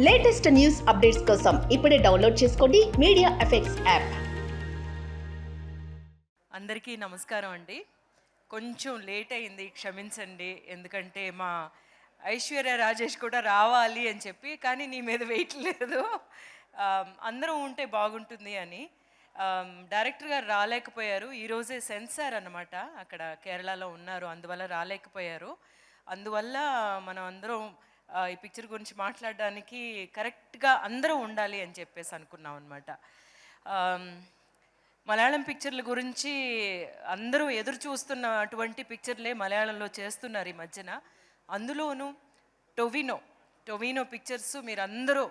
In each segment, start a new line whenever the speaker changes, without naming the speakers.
Latest news updates కోసం ఇప్పుడే download చేసుకోండి మీడియా ఎఫెక్ట్స్ యాప్.
అందరికీ నమస్కారం అండి. కొంచెం లేట్ అయింది, క్షమించండి. ఎందుకంటే మా ఐశ్వర్య రాజేష్ కూడా రావాలి అని చెప్పి, కానీ నీ మీద వెయిట్ లేదు. అందరం ఉంటే బాగుంటుంది అని. డైరెక్టర్ గారు రాలేకపోయారు. ఈరోజే సెన్సార్ అన్నమాట, అక్కడ కేరళలో ఉన్నారు, అందువల్ల రాలేకపోయారు. అందువల్ల మనం అందరం ఈ పిక్చర్ గురించి మాట్లాడడానికి కరెక్ట్గా అందరూ ఉండాలి అని చెప్పేసి అనుకున్నాం అనమాట. మలయాళం పిక్చర్ల గురించి అందరూ ఎదురు చూస్తున్న అటువంటి పిక్చర్లే మలయాళంలో చేస్తున్నారు ఈ మధ్యన. అందులోనూ టొవినో పిక్చర్స్ మీరు అందరూ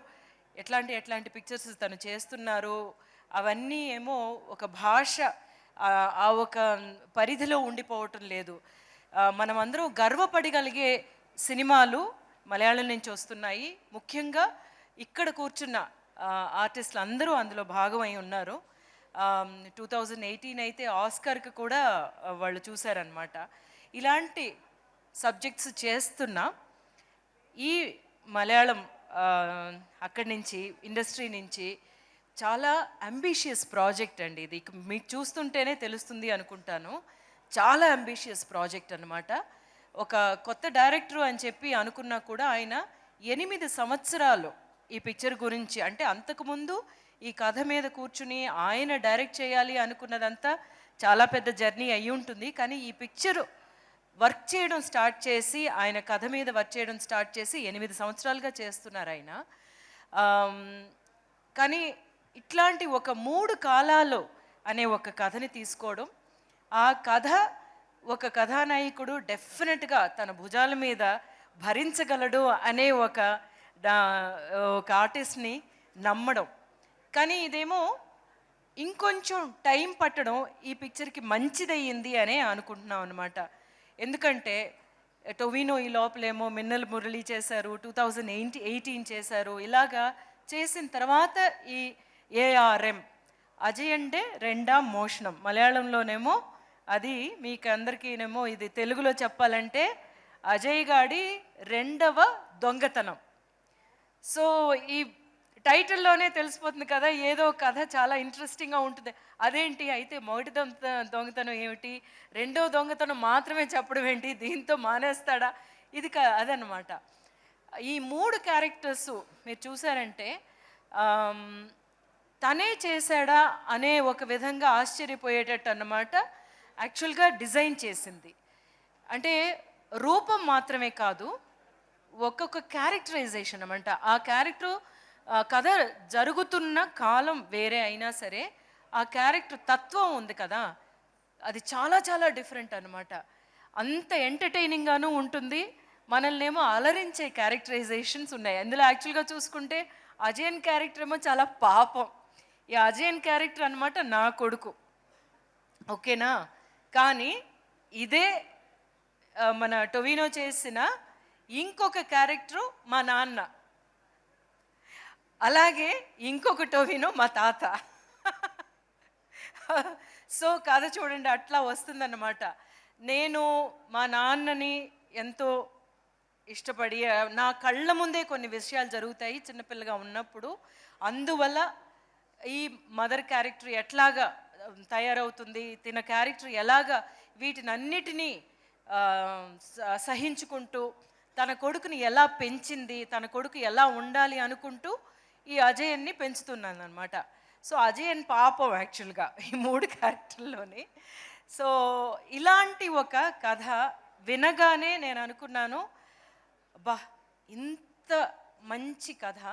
ఎట్లాంటి పిక్చర్స్ తను చేస్తున్నారు, అవన్నీ ఏమో ఒక భాష ఆ ఒక పరిధిలో ఉండిపోవటం లేదు. మనం అందరం గర్వపడగలిగే సినిమాలు మలయాళం నుంచి వస్తున్నాయి. ముఖ్యంగా ఇక్కడ కూర్చున్న ఆర్టిస్టులు అందరూ అందులో భాగమై ఉన్నారు. 2018 అయితే ఆస్కార్కి కూడా వాళ్ళు చూశారనమాట. ఇలాంటి సబ్జెక్ట్స్ చేస్తున్న ఈ మలయాళం అక్కడి నుంచి ఇండస్ట్రీ నుంచి చాలా అంబిషియస్ ప్రాజెక్ట్ అండి ఇది. మీకు చూస్తుంటేనే తెలుస్తుంది అనుకుంటాను. చాలా అంబిషియస్ ప్రాజెక్ట్ అన్నమాట. ఒక కొత్త డైరెక్టర్ అని చెప్పి అనుకున్నా కూడా ఆయన 8 సంవత్సరాలు ఈ పిక్చర్ గురించి, అంటే అంతకుముందు ఈ కథ మీద కూర్చుని ఆయన డైరెక్ట్ చేయాలి అనుకున్నదంతా చాలా పెద్ద జర్నీ అయి ఉంటుంది. కానీ ఈ పిక్చర్ వర్క్ చేయడం స్టార్ట్ చేసి, ఆయన కథ మీద వర్క్ చేయడం స్టార్ట్ చేసి 8 సంవత్సరాలుగా చేస్తున్నారు ఆయన. కానీ ఇట్లాంటి ఒక 3 కాలాలు అనే ఒక కథని తీసుకోవడం, ఆ కథ ఒక కథానాయకుడు డెఫినెట్గా తన భుజాల మీద భరించగలడు అనే ఒక ఆర్టిస్ట్ని నమ్మడం. కానీ ఇదేమో ఇంకొంచెం టైం పట్టడం ఈ పిక్చర్కి మంచిదయ్యింది అనే అనుకుంటున్నాం అనమాట. ఎందుకంటే టొవినో ఈ లోపలేమో మిన్నల్ మురళి చేశారు, 2018 చేశారు. ఇలాగా చేసిన తర్వాత ఈ ఏఆర్ఎం అజయ్ అంటే రెండాం మోషణం, మలయాళంలోనేమో అది మీకు అందరికీనేమో ఇది తెలుగులో చెప్పాలంటే అజయ్ గాడి రెండవ దొంగతనం. సో ఈ టైటిల్లోనే తెలిసిపోతుంది కదా, ఏదో కథ చాలా ఇంట్రెస్టింగ్గా ఉంటుంది. అదేంటి అయితే మొదటి దొంగతనం ఏమిటి, రెండవ దొంగతనం మాత్రమే చెప్పడం ఏంటి, దీంతో మానేస్తాడా, ఇది అదనమాట. ఈ 3 క్యారెక్టర్స్ మీరు చూసారంటే తనే చేశాడా అనే ఒక విధంగా ఆశ్చర్యపోయేటట్టు అన్నమాట యాక్చువల్గా డిజైన్ చేసింది. అంటే రూపం మాత్రమే కాదు, ఒక్కొక్క క్యారెక్టరైజేషన్ అన్నమాట. ఆ క్యారెక్టర్ కథ జరుగుతున్న కాలం వేరే అయినా సరే ఆ క్యారెక్టర్ తత్వం ఉంది కదా, అది చాలా చాలా డిఫరెంట్ అనమాట. అంత ఎంటర్టైనింగ్గాను ఉంటుంది, మనల్ని ఏమో అలరించే క్యారెక్టరైజేషన్స్ ఉన్నాయి అందులో. యాక్చువల్గా చూసుకుంటే అజయన్ క్యారెక్టర్ ఏమో చాలా పాపం. ఈ అజయన్ క్యారెక్టర్ అనమాట నా కొడుకు, ఓకేనా. కానీ ఇదే మన టొవినో చేసిన ఇంకొక క్యారెక్టరు మా నాన్న, అలాగే ఇంకొక టొవినో మా తాత. సో కథ చూడండి అట్లా వస్తుందన్నమాట. నేను మా నాన్నని ఎంతో ఇష్టపడి, నా కళ్ళ ముందే కొన్ని విషయాలు జరుగుతాయి చిన్నపిల్లగా ఉన్నప్పుడు. అందువల్ల ఈ మదర్ క్యారెక్టర్ ఎట్లాగా తయారవుతుంది, తిన క్యారెక్టర్ ఎలాగా వీటినన్నిటినీ సహించుకుంటూ తన కొడుకుని ఎలా పెంచింది, తన కొడుకు ఎలా ఉండాలి అనుకుంటూ ఈ అజయన్ని పెంచుతున్నాను అనమాట. సో అజయన్ పాపం యాక్చువల్గా ఈ 3 క్యారెక్టర్లోని. సో ఇలాంటి ఒక కథ వినగానే నేను అనుకున్నాను, బా ఇంత మంచి కథ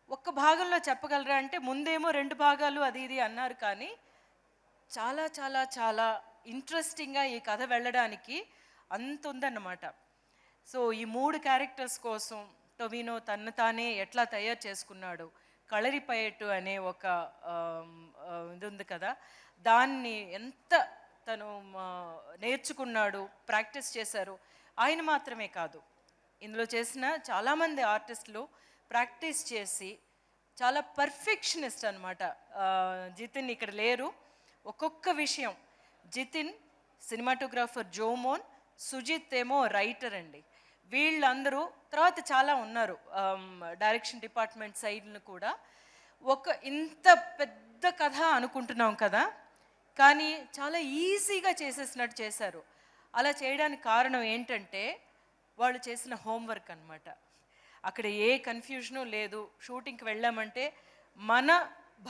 ఒక్క భాగంలో చెప్పగలరా అంటే, ముందేమో 2 భాగాలు అది ఇది అన్నారు, కానీ చాలా చాలా చాలా ఇంట్రెస్టింగ్గా ఈ కథ వెళ్ళడానికి అంత ఉందన్నమాట. సో ఈ 3 క్యారెక్టర్స్ కోసం టొవినో తను తానే ఎట్లా తయారు చేసుకున్నాడు, కళరిపయట్టు అనే ఒక ఇది ఉంది కదా, దాన్ని ఎంత తను నేర్చుకున్నాడు, ప్రాక్టీస్ చేశారు. ఆయన మాత్రమే కాదు, ఇందులో చేసిన చాలామంది ఆర్టిస్టులు ప్రాక్టీస్ చేసి చాలా పర్ఫెక్షనిస్ట్ అనమాట. జితిన్ ఇక్కడ లేరు. ఒక్కొక్క విషయం, జితిన్ సినిమాటోగ్రాఫర్ జోమోన్, సుజిత్ ఏమో రైటర్ అండి. వీళ్ళందరూ తర్వాత చాలా ఉన్నారు డైరెక్షన్ డిపార్ట్మెంట్ సైడ్ను కూడా. ఒక ఇంత పెద్ద కథ అనుకుంటున్నాం కదా, కానీ చాలా ఈజీగా చేసేసినట్టు చేశారు. అలా చేయడానికి కారణం ఏంటంటే వాళ్ళు చేసిన హోంవర్క్ అన్నమాట. అక్కడ ఏ కన్ఫ్యూజను లేదు. షూటింగ్కి వెళ్ళామంటే మన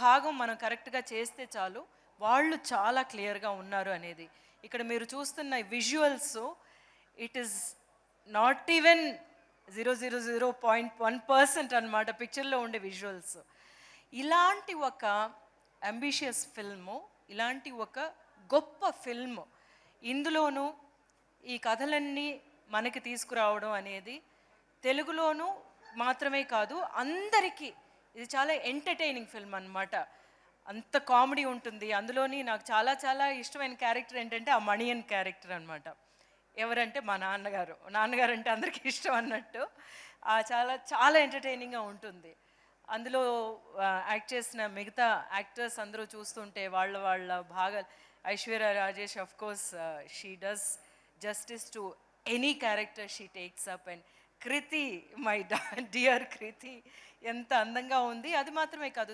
భాగం మనం కరెక్ట్గా చేస్తే చాలు, వాళ్ళు చాలా క్లియర్గా ఉన్నారు అనేది. ఇక్కడ మీరు చూస్తున్న visuals, it is not even 0.1% అన్నమాట పిక్చర్లో ఉండే విజువల్స్. ఇలాంటి ఒక అంబిషియస్ ఫిల్ము, ఇలాంటి ఒక గొప్ప ఫిల్మ్ ఇందులోనూ ఈ కథలన్నీ మనకి తీసుకురావడం అనేది తెలుగులోనూ మాత్రమే కాదు, అందరికీ ఇది చాలా ఎంటర్టైనింగ్ ఫిల్మ్ అన్నమాట. అంత కామెడీ ఉంటుంది అందులోని. నాకు చాలా చాలా ఇష్టమైన క్యారెక్టర్ ఏంటంటే ఆ మణియన్ క్యారెక్టర్ అన్నమాట. ఎవరంటే మా నాన్నగారు. నాన్నగారు అంటే అందరికీ ఇష్టం అన్నట్టు. చాలా చాలా ఎంటర్టైనింగ్గా ఉంటుంది. అందులో యాక్ట్ చేసిన మిగతా యాక్టర్స్ అందరూ చూస్తుంటే వాళ్ళ వాళ్ళ భాగాలు, Aishwarya Rajesh of course she does justice to any character she takes up. And Kriti, my dear Kriti ఎంత అందంగా ఉంది. అది మాత్రమే కాదు,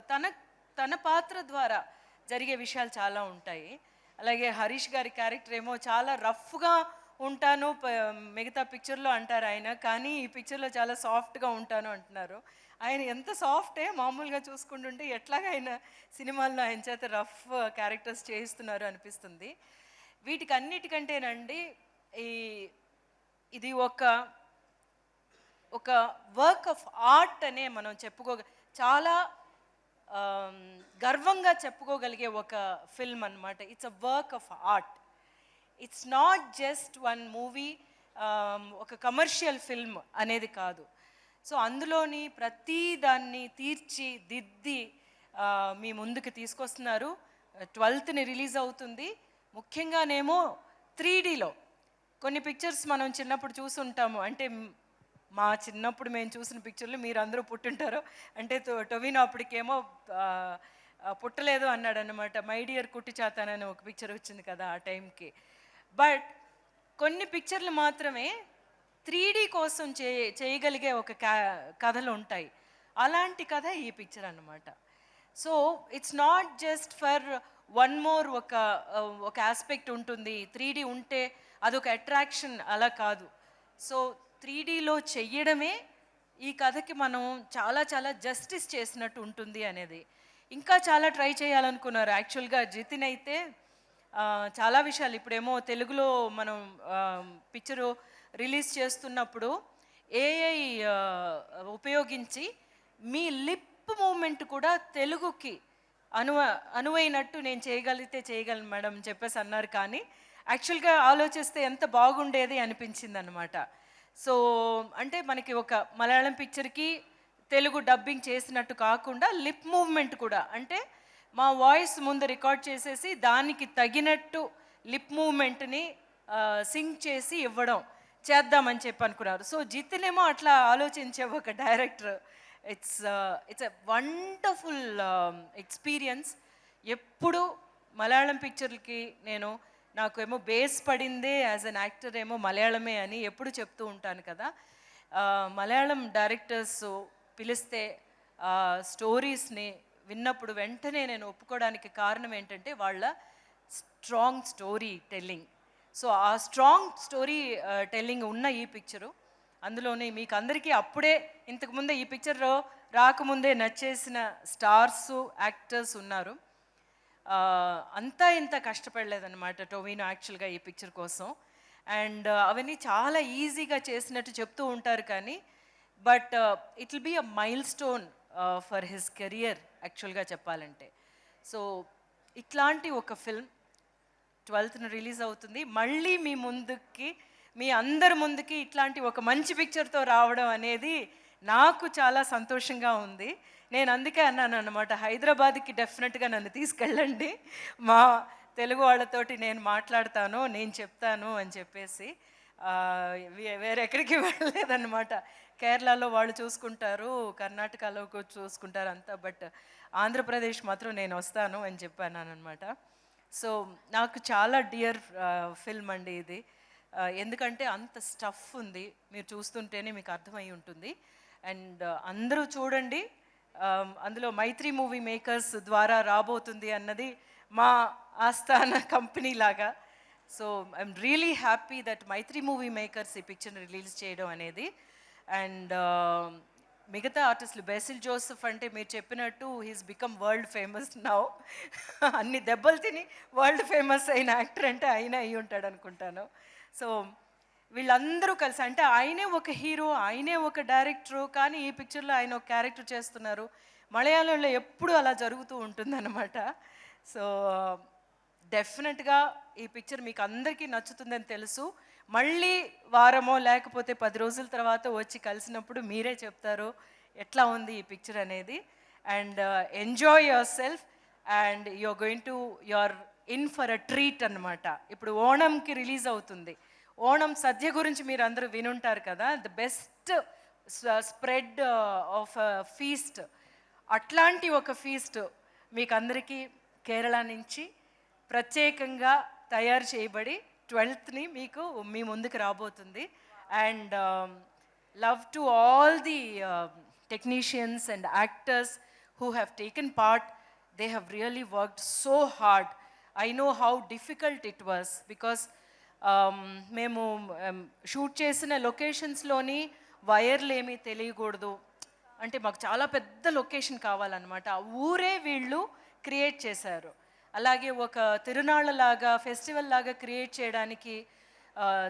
తన పాత్ర ద్వారా జరిగే విషయాలు చాలా ఉంటాయి. అలాగే హరీష్ గారి క్యారెక్టర్ ఏమో చాలా రఫ్గా ఉంటాను మిగతా పిక్చర్లో అంటారు ఆయన, కానీ ఈ పిక్చర్లో చాలా సాఫ్ట్గా ఉంటాను అంటున్నారు. ఆయన ఎంత సాఫ్టే, మామూలుగా చూసుకుంటుంటే ఎట్లాగా ఆయన సినిమాల్లో ఆయన చేత రఫ్ క్యారెక్టర్స్ చేయిస్తున్నారు అనిపిస్తుంది. వీటికి అన్నిటికంటేనండి ఇది ఒక వర్క్ ఆఫ్ ఆర్ట్ అనే మనం చాలా గర్వంగా చెప్పుకోగలిగే ఒక ఫిల్మ్ అన్నమాట. It's a work of art. It's not just one movie, ఒక కమర్షియల్ ఫిల్మ్ అనేది కాదు. సో అందులోని ప్రతి దాన్ని తీర్చిదిద్ది మీ ముందుకు తీసుకొస్తున్నారు. 12th రిలీజ్ అవుతుంది. ముఖ్యంగానేమో 3Dలో కొన్ని పిక్చర్స్ మనం చిన్నప్పుడు చూసుంటాము. అంటే మా చిన్నప్పుడు మేము చూసిన పిక్చర్లు మీరు అందరూ పుట్టుంటారు. అంటే టొవినో అప్పటికేమో పుట్టలేదు అన్నాడు అన్నమాట. మై డియర్ కుట్టి చాతానని ఒక పిక్చర్ వచ్చింది కదా ఆ టైంకి. బట్ కొన్ని పిక్చర్లు మాత్రమే 3D కోసం చేయగలిగే ఒక కథలు ఉంటాయి. అలాంటి కథ ఈ పిక్చర్ అన్నమాట. So it's not just for one more ఒక ఆస్పెక్ట్ ఉంటుంది. 3D ఉంటే అదొక అట్రాక్షన్, అలా కాదు. సో 3Dలో చెయ్యడమే ఈ కథకి మనం చాలా చాలా జస్టిస్ చేసినట్టు ఉంటుంది అనేది. ఇంకా చాలా ట్రై చేయాలనుకున్నారు యాక్చువల్గా జితిన్ అయితే. చాలా విషయాలు ఇప్పుడేమో తెలుగులో మనం పిక్చరు రిలీజ్ చేస్తున్నప్పుడు ఏఐ ఉపయోగించి మీ లిప్ మూమెంట్ కూడా తెలుగుకి అనువైనట్టు నేను చేయగలను మేడం చెప్పేసి అన్నారు. కానీ యాక్చువల్గా ఆలోచిస్తే ఎంత బాగుండేది అనిపించింది అనమాట. సో అంటే మనకి ఒక మలయాళం పిక్చర్కి తెలుగు డబ్బింగ్ చేసినట్టు కాకుండా లిప్ మూవ్మెంట్ కూడా, అంటే మా వాయిస్ ముందు రికార్డ్ చేసేసి దానికి తగినట్టు లిప్ మూవ్మెంట్ని సింక్ చేసి చేద్దామని చెప్పి అనుకున్నారు. సో జితిన్ ఏమో అట్లా ఆలోచించే ఒక director. It's a wonderful experience. ఎప్పుడు మలయాళం పిక్చర్లకి నాకు ఏమో బేస్ పడిందే యాజ్ అన్ యాక్టర్ ఏమో మలయాళమే అని ఎప్పుడు చెప్తూ ఉంటాను కదా. మలయాళం డైరెక్టర్స్ పిలిస్తే స్టోరీస్ని విన్నప్పుడు వెంటనే నేను ఒప్పుకోవడానికి కారణం ఏంటంటే వాళ్ళ స్ట్రాంగ్ స్టోరీ టెల్లింగ్. సో ఆ స్ట్రాంగ్ స్టోరీ టెల్లింగ్ ఉన్న ఈ పిక్చరు, అందులోనే మీకు అందరికీ అప్పుడే ఇంతకుముందే ఈ పిక్చర్లో రాకముందే నచ్చేసిన స్టార్స్ యాక్టర్స్ ఉన్నారు. అంతా ఇంత కష్టపడలేదన్నమాట టొవినో యాక్చువల్గా ఈ పిక్చర్ కోసం. అండ్ అవన్నీ చాలా ఈజీగా చేసినట్టు చెప్తూ ఉంటారు, కానీ but it will be a milestone for his career యాక్చువల్గా చెప్పాలంటే. సో ఇట్లాంటి ఒక ఫిల్మ్ 12th రిలీజ్ అవుతుంది. మళ్ళీ మీ అందరి ముందుకి ఇట్లాంటి ఒక మంచి పిక్చర్తో రావడం అనేది నాకు చాలా సంతోషంగా ఉంది. నేను అందుకే అన్నాను అన్నమాట, హైదరాబాద్కి డెఫినెట్గా నన్ను తీసుకెళ్ళండి, మా తెలుగు వాళ్ళతోటి నేను మాట్లాడతాను, నేను చెప్తాను అని చెప్పేసి. వేరే ఎక్కడికి వెళ్ళలేదన్నమాట. కేరళలో వాళ్ళు చూసుకుంటారు, కర్ణాటకలో చూసుకుంటారు అంతా, బట్ ఆంధ్రప్రదేశ్ మాత్రం నేను వస్తాను అని చెప్పాను అనమాట. సో నాకు చాలా డియర్ ఫిల్మ్ అండి ఇది. ఎందుకంటే అంత స్టఫ్ ఉంది, మీరు చూస్తుంటేనే మీకు అర్థమై ఉంటుంది. అండ్ అందరూ చూడండి. అందులో మైత్రి మూవీ మేకర్స్ ద్వారా రాబోతుంది అన్నది మా ఆస్థాన కంపెనీ లాగా. So I'm really happy that Mythri movie makers ఈ పిక్చర్ని రిలీజ్ చేయడం అనేది. అండ్ మిగతా ఆర్టిస్టులు బేసిల్ జోసెఫ్ అంటే మీరు చెప్పినట్టు he's become world famous now. అన్ని దెబ్బలు తిని వరల్డ్ ఫేమస్ అయిన యాక్టర్ అంటే ఆయన అయి ఉంటాడు అనుకుంటాను. సో వీళ్ళందరూ కలిసి, అంటే ఆయనే ఒక హీరో, ఆయనే ఒక డైరెక్టరు, కానీ ఈ పిక్చర్లో ఆయన ఒక క్యారెక్టర్ చేస్తున్నారు. మలయాళంలో ఎప్పుడు అలా జరుగుతూ ఉంటుందన్నమాట. సో డెఫినెట్గా ఈ పిక్చర్ మీకు అందరికీ నచ్చుతుందని తెలుసు. మళ్ళీ వారమో లేకపోతే 10 రోజుల తర్వాత వచ్చి కలిసినప్పుడు మీరే చెప్తారు ఎట్లా ఉంది ఈ పిక్చర్ అనేది. And enjoy yourself and you're in for a treat అనమాట. ఇప్పుడు ఓణంకి రిలీజ్ అవుతుంది. ఓణం సద్య గురించి మీరు అందరూ వినుంటారు కదా, the best spread of feast. అట్లాంటి ఒక ఫీస్ట్ మీకు అందరికీ కేరళ నుంచి ప్రత్యేకంగా తయారు చేయబడి 12th మీకు మీ ముందుకు రాబోతుంది. And love to all the technicians and actors who have taken part. They have really worked so hard. I know how difficult it was because మేము షూట్ చేసిన లొకేషన్స్లోని వైర్లు ఏమీ తెలియకూడదు, అంటే మాకు చాలా పెద్ద లొకేషన్ కావాలన్నమాట. ఆ ఊరే వీళ్ళు క్రియేట్ చేశారు. అలాగే ఒక తిరునాళ్ళలాగా ఫెస్టివల్ లాగా క్రియేట్ చేయడానికి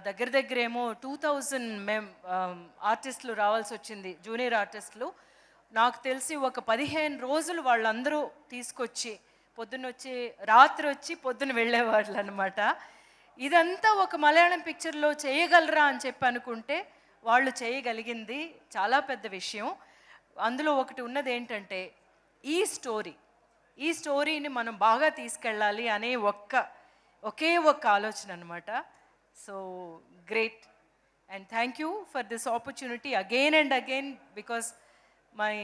దగ్గర దగ్గరేమో 2000 ఆర్టిస్టులు రావాల్సి వచ్చింది, జూనియర్ ఆర్టిస్టులు. నాకు తెలిసి ఒక 15 రోజులు వాళ్ళందరూ తీసుకొచ్చి పొద్దున్నొచ్చి రాత్రి వచ్చి పొద్దున్న వెళ్ళేవాళ్ళు అనమాట. ఇదంతా ఒక మలయాళం పిక్చర్లో చేయగలరా అని చెప్పి అనుకుంటే వాళ్ళు చేయగలిగింది చాలా పెద్ద విషయం. అందులో ఒకటి ఉన్నది ఏంటంటే ఈ స్టోరీని మనం బాగా తీసుకెళ్ళాలి అనే ఒకే ఒక్క ఆలోచన అనమాట. So great and thank you for this opportunity again and again, because my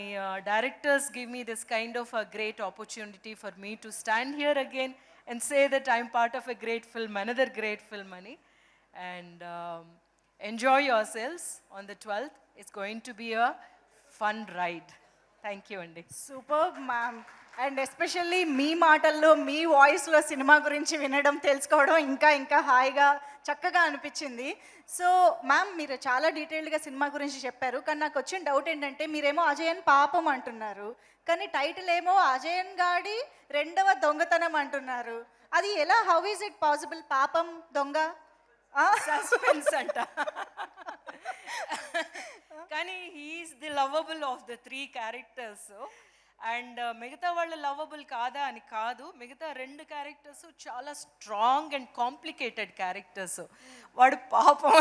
directors give me this kind of a great opportunity for me to stand here again and say that I'm part of a great film, another great film, Mani. And enjoy yourselves on the 12th. It's going to be a fun ride. Thank you, Andy.
Super ma'am. And especially మీ మాటల్లో మీ వాయిస్లో cinema గురించి వినడం తెలుసుకోవడం ఇంకా ఇంకా హాయిగా చక్కగా అనిపించింది. సో మ్యామ్, మీరు చాలా డీటెయిల్డ్గా సినిమా గురించి చెప్పారు, కానీ నాకు వచ్చిన డౌట్ ఏంటంటే మీరేమో అజయన్ పాపం అంటున్నారు, కానీ టైటిల్ ఏమో అజయన్ గాడి రెండవ దొంగతనం అంటున్నారు. అది ఎలా, హౌ ఈజ్ ఇట్ పాసిబుల్? పాపం దొంగ
సస్పెన్స్ అంట. కానీ he's the lovable of the 3 characters. And మిగతా వాళ్ళు లవబుల్ కాదా అని కాదు, మిగతా 2 క్యారెక్టర్స్ చాలా స్ట్రాంగ్ అండ్ కాంప్లికేటెడ్ క్యారెక్టర్స్. వాడు పాపం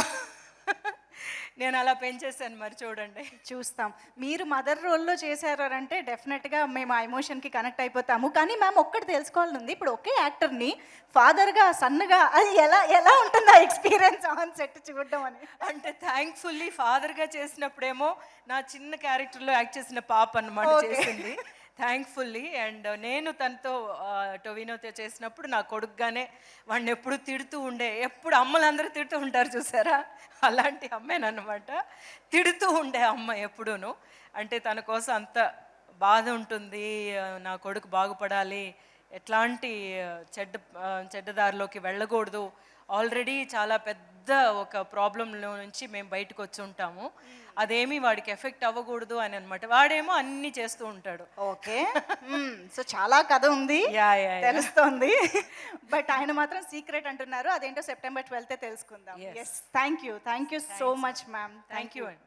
నేను అలా పెంచేసాను, మరి చూడండి.
చూస్తాం. మీరు మదర్ రోల్లో చేశారు అంటే డెఫినెట్గా మేము ఆ ఎమోషన్కి కనెక్ట్ అయిపోతాము. కానీ మ్యామ్, ఒక్కటి తెలుసుకోవాలని ఉంది, ఇప్పుడు ఒకే యాక్టర్ని ఫాదర్గా సన్గా, అది ఎలా ఎలా ఉంటుంది ఆ ఎక్స్పీరియన్స్ ఆన్ సెట్ చూడడం అని?
అంటే థ్యాంక్ఫుల్లీ ఫాదర్గా చేసినప్పుడేమో నా చిన్న క్యారెక్టర్లో యాక్ట్ చేసిన పాప అన్నమాట చేసింది, థ్యాంక్ఫుల్లీ. అండ్ నేను తనతో టొవినోతో చేసినప్పుడు నా కొడుకుగానే వాడిని ఎప్పుడు తిడుతూ ఉండే, ఎప్పుడు అమ్మలందరూ తిడుతూ ఉంటారు చూసారా, అలాంటి అమ్మేనమాట. తిడుతూ ఉండే అమ్మ ఎప్పుడూను. అంటే తన కోసం అంత బాధ ఉంటుంది, నా కొడుకు బాగుపడాలి, ఎట్లాంటి చెడ్డదారిలోకి వెళ్ళకూడదు. ఆల్రెడీ చాలా పెద్ద ఒక ప్రాబ్లంలో నుంచి మేము బయటకు వచ్చి ఉంటాము, అదేమీ వాడికి ఎఫెక్ట్ అవ్వకూడదు అని అనమాట. వాడేమో అన్ని చేస్తూ ఉంటాడు.
ఓకే, సో చాలా కథ ఉంది తెలుస్తోంది. బట్ ఆయన మాత్రం సీక్రెట్ అంటున్నారు, అదేంటో September 12th తెలుసుకుందాం. Yes, thank you so much ma'am.
Thank you అండి.